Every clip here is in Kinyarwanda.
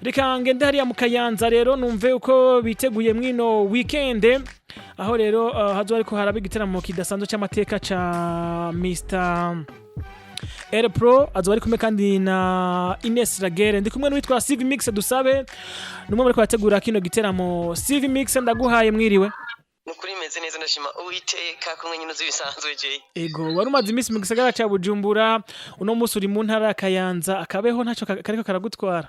reka ngende hariya mu Kayanza rero numve uko biteguye mwino weekend aho rero hazo ariko haraba igiteramo kidasanzwe cy'amateka ca Mr Air Pro azo ari kumwe kandi na Ines Ragere ndi kumwe n'uwitwa CV Mix dusabe numwe muri kwategura kino giteramo CV Mix ndaguhaye mwiriwe nukuri meze neza ndashima Uwiteka kumwe nyine zibisanzwe je ego wari umaze iminsi mu gisagara ca Bujumbura uno musi uri mu ntara ya Kayanza akabeho ntaco kariko karagutwara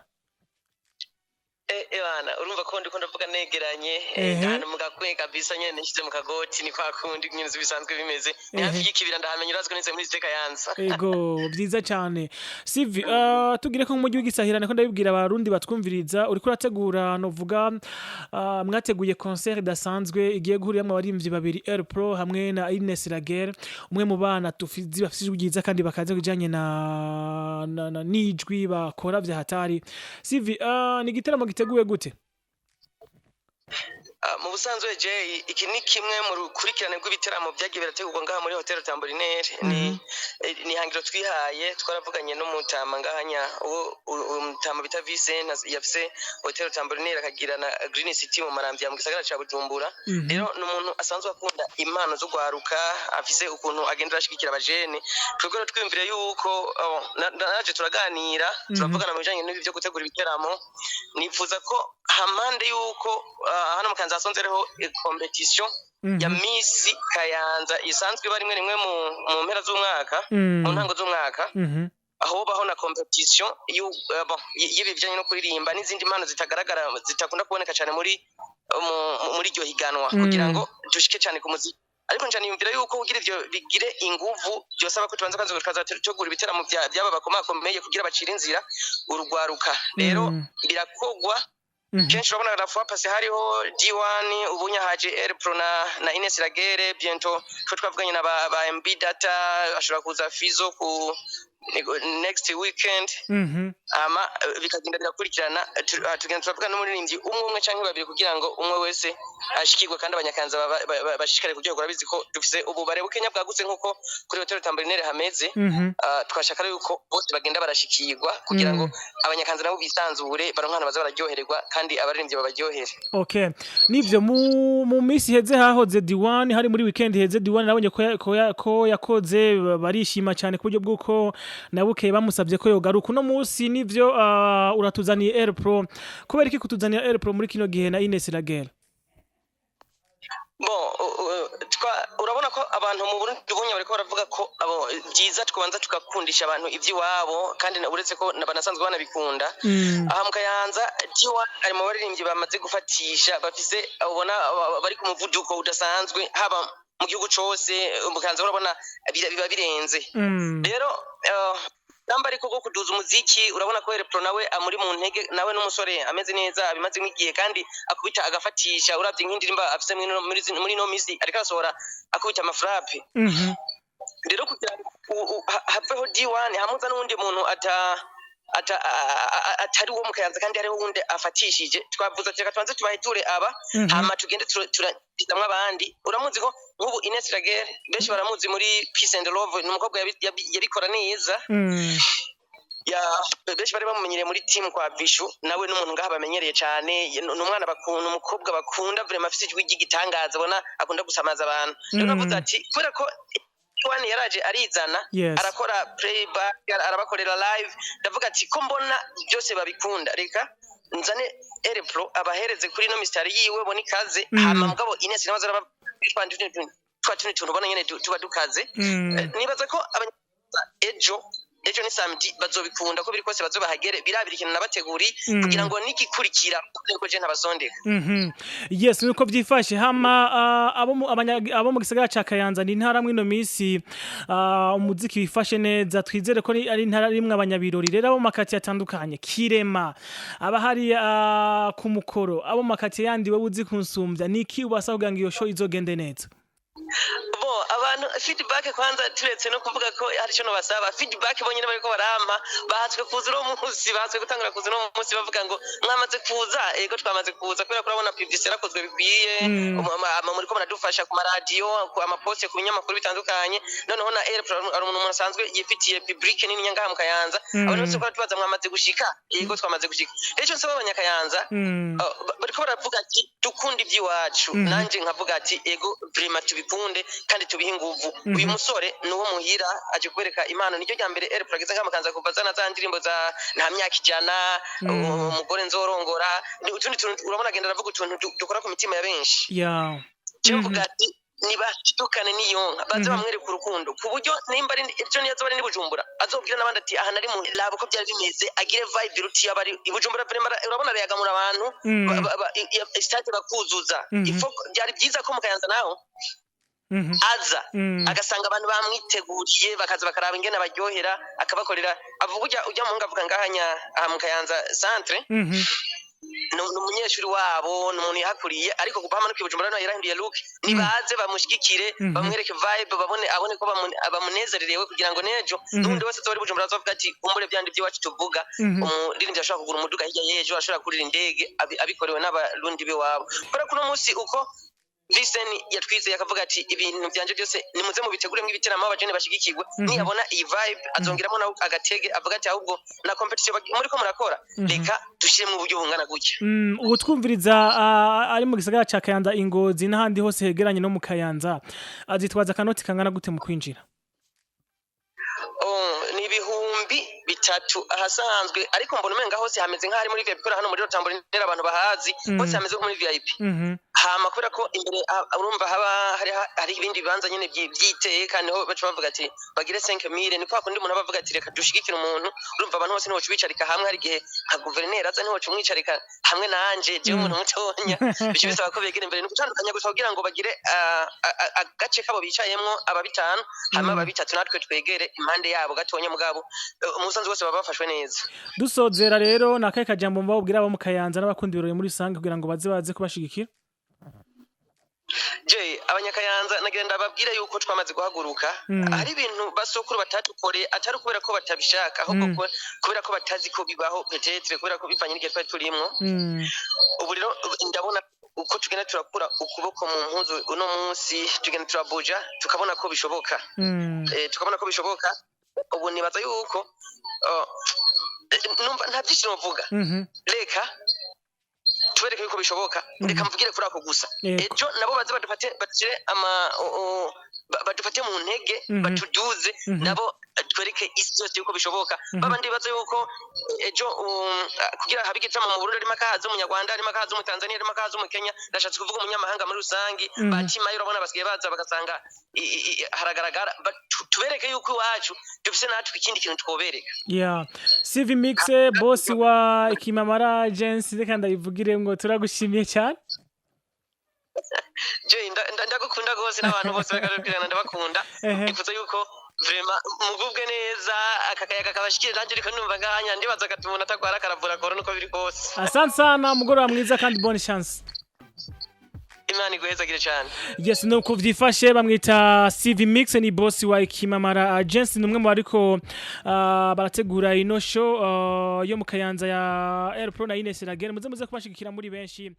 bana urumva ko ndiko ndavuga negeranye hano mugakwe kabisa nyene nishize mu kagoti ni kwa kundi nyine zibisanzwe bimeze ni hafi y'ikibira ndahamenye urazwe neze muri Kayanza ego byiza cyane CV tugire ko mu mujyi w'igisahirane ko ndabibwira abarundi batwumviriza uri kurategura novuga mwateguye concert dasanzwe igiye guhuriyamwe abarimvyi babiri Air Pro hamwe na Ines Ragere umwe mu bana tufizi bafite ubwiza kandi bakaze kujanye na nijwi bakora vya hatari CV ni giteramo giteguye gute mu busanzwe je iki ni kimwe mu rukurikirane rw'ibiteramo byagiye birategurwa ngaha muri Hotel Tambourinaire ni hangiro twihaye twaravuganye n'umutama ngahanya umutama bita Vincent yafise Hotel Tambourinaire akagira na Green City mu Maramvya mu gisagara ca Bujumbura rero n'umuntu asanzwe akunda impano zo gwaruka afise ukuntu agenda arashikira abajene twegero twimvire yuko naje turaganira turavugana mu bijanye n'ibi byo gutegura ibiteramo nifuza ko hamande yuko hano mu Kayanza sonzereho competition ya Miss Kayanza isanzwe bari rimwe mu mpera z'umwaka mu ntango z'umwaka aho baho na competition y'ibijanye no kuririmba n'izindi mpano zitagaragara zitakunda kuboneka cyane muri iryo higanwa kugira ngo dushike cyane ku muziki ariko njani yumvira yuko kugira ivyo bigire inguvu byosaba ko tubanza tukazategura ibiteramo byaba bakomakomeye kugira bacira inzira urugwaruka rero birakogwa kenshi urabona la fois passé hariho D1 ubunya haje Air Pro na Ines Ragere bientôt twavuganye na ba MB Data ashobora kuza Fizo ku next weekend ama bikagenda birakurikirana tugenda turavuga n'umuririmbyi umwe canke babiri kugira ngo umwe wese ashikirwe kandi abanyakanza bashishikare kugira ngo rabizi ko dufise ububare bukenya bwagutse nkuko kuri Hotel Tambourinaire hameze twashaka yuko bose bagenda barashikirwa kugira ngo abanyakanza nabo bisanzure baronkana baza bararyohererwa kandi abaririmbyi babaryohere okay nivyo mu misi heze hahoze D1 hari muri weekend heze D1 nabonye ko yakoze barishima cyane ku buryo bwuko nabuke bamusabye ko yogaruka uno musi nivyo uratuzaniye Air Pro kubera iki kutuzaniye Air Pro muri kino gihe na Ines Ragere urabona ko abantu mu Burundi tubonye bariko baravuga ko byiza twabanza tukakundisha abantu ivy'iwabo kandi uretse ko banasanzwe banabikunda aha mu Kayanza D1 ari mu baririmbyi bamaze gufatisha bafise ubona bari ku muvuduko udasanzwe haba mu gihugu cyose umukanza urabona biba birenze rero namba ariko go kuduza umuziki urabona ko Air Pro nawe amuri mu ntege nawe n'umusore ameze neza abimaze nk'igihe kandi akubita agafatisha uravye nk'indirimba afise muri no misi ariko asohora akubita amafrappe rero kugira haveho D1 hamuza n'undi muntu atari wo mu Kayanza kandi ari wundi afatishije twavuze ati tubanze tubahiture aba hama tugende turamwe abandi uramuzi ko nk'ubu Ines Ragere benshi baramuzi muri Peace and Love n'umukobwa yabikora neza benshi bari bamumenyereye muri team kwa Vishu nawe n'umuntu ngaha bamenyereye cyane n'umwana bakunda umukobwa bakunda vraiment afite ijwi ry'igitangaza bona akunda gusamaza abantu rero navuze ati kubera ko Wani yaraje arizana arakora playback arabakorera live ndavuga ati ko mbona byose babikunda reka nzane Air Pro abahereze kuri no mistari yiwe boni kaze hama mugabo Ines nabaza twatuni tubona nyene tuba dukaze nibaza ko ejo ni samedi bazobikunda ko biri kose bazobahagere birabira ikintu nabateguri kugira ngo nigikurikira ko je ntabasondeka yes nuko byifashe hama abo mu gisagara ca Kayanza ni ntara mwino misi umuziki wifashe neza twizere ko ari ntara rimwe abanyabirori rero abo makati yatandukanye Kirema aba hari ku mukoro abo makati yandi we uzi kunsumbya niki ubasa kugira ngo iyo show izogende neza bo abantu feedback kwanza turetse no kuvuga ko hari cyo no basaba feedback bonyine bariko barampa bahatswe kuza no munsi bahatswe gutangura kuza no munsi bavuga ngo mwamaze kuza ego twamaze kuza kubera kurabona publicité yarakozwe bikwiye muri ko baradufasha ku radio ku amaposte ku binyamakuru bitandukanye noneho na ari umuntu asanzwe yifitiye public nini nyanga mu Kayanza abantu bose ko tubaza mwamaze gushika ego twamaze gushika ejo nsaba abanyakayanza bariko baravuga ati dukunda iby'iwacu nanje nkavuga ati ego vraiment tubikunde kandi tubihe inguvu uyu musore nuwo muhira aje kwereka impano nicyo cya mbere air progress nkamakanza kuvazana za ndirimbo za nta myaka ijana umugore nzorongora utundi tuntu urabona agenda aravuga utuntu dukora ku mitima ya benshi cyumvuga ati nibashidukane niyonka baze bamwereka urukundo ku buryo nimba ari ejo niyazo bari nibujumbura azobwira nabandi ati aha nari mu labo ko byari bimeze agire vibe ruti yabari ibujumbura vraiment urabona reyagamura abantu stage bakuzuza ifo byari byiza ko mukayanza naho aza agasanga abantu bamwiteguriye bakaza bakaraba ingene baryohera akabakorera avuga ujya mu ngavuga ngahanya mu Kayanza centre n'umunyeshuri wabo n'umuntu yahakuriye ariko kupama no kwibujumbura no yarahinduye look nibaze bamushigikire bamwereke vibe abone ko bamunezererewe kugira ngo nejo n'undi wese zori bujumbura azovuga ati kumbure byandi by'iwacu tuvuga umuririmbyi ashaka kugura umuduga hirya yejo ashobora kurira indege abikorewe n'abarundi be wabo kubera kuno munsi uko Listen yatwizeye akavuga ati ibintu byanje byose nimuze mu biteguremo ibitaramo abajene bashigikirwe niyabona iyi vibe azongeramo nawe agatege avuga ati ahubwo na competition muri ko murakora reka dushire mu buryo bungana gutya ubu twumviriza ari mu gisagara ca Kayanza Ingozi n'ahandi hose hegeranye no mu Kayanza azitwaza kanoti kangana gute mu kwinjira ni ibihumbi bitatu ahasanzwe ariko mbona umenga hose hameze nk'ahari muri VIP hano muri Rotambura ndera abantu bahazi hose hameze nko muri VIP hama kubera ko imbere urumva haba hari ibindi bibanza nyene byiteye kandi ho bacu bavuga ati bagire 5000 ni kwa kundi umuntu bavuga ati reka dushigikira umuntu urumva abantu bose niho bicarika hamwe hari gihe nka guverineri aza niho mwicarika hamwe nanje je umuntu mutonya bice bisaba ko begera imbere no gutandukanya gusa kugira ngo bagire agace kabo bicayemwo ababitanu hama ababitatu natwe twegere impande yabo gatonya mugabo umusanzu wose baba bafashwe neza dusozera rero nakaye kajambo mbabwira abo mu Kayanza n'abakundi birori muri sange kugira ngo baze kubashigikira abanyakayanza nagenda babwire yuko twamaze guhaguruka hari ibintu basokuru batatukoreye atari kubera ko batabishaka ahubwo kubera ko batazi ko bibaho peut-être kubera ko bivanye n'igihe twari turimwo ubu rero ndabona uko tugenda turakura ukuboko mu mpuzu uno munsi tugenda turabuja tukabona ko bishoboka tukabona ko bishoboka ubu nibaza yuko numva nta byinshi novuga reka tubereke yuko bishoboka reka mvugire kuri ako gusa ejo nabo baze badufate mu ntege batuduze nabo twereke isi yose yuko bishoboka babandi baze yuko ejo kugira habe igitama mu Burundi arimo akahaza umunyarwanda arimo akahaza mu Tanzania arimo akahaza mu Kenya ndashatse kuvuga umunyamahanga muri rusangi batima urabona basigaye baza bagasanga haragaragara tubereke yuko iwacu dufise natwe ikindi kintu twobereka CV Mix boss wa Kimamara Agency reka ndayivugire ngo turagushimiye cyane ndagukunda gose n'abantu bose bagarukirana ndabakunda ifuza yuko vraiment mugubwe neza akakayaga kabashikire nanje riko numva ngahanya ndibaza gatumuna takwara karavura koro nuko biri kose asante sana mugoroba mwiza kandi bonne chance Imana iguhezagire cyane yes nuko vyifashe bamwita CV Mix ni boss wa Kimamara Agency numwe mu ariko barategura ino show yo mu Kayanza ya Air Pro na Ines Ragere muze kubashigikira muri benshi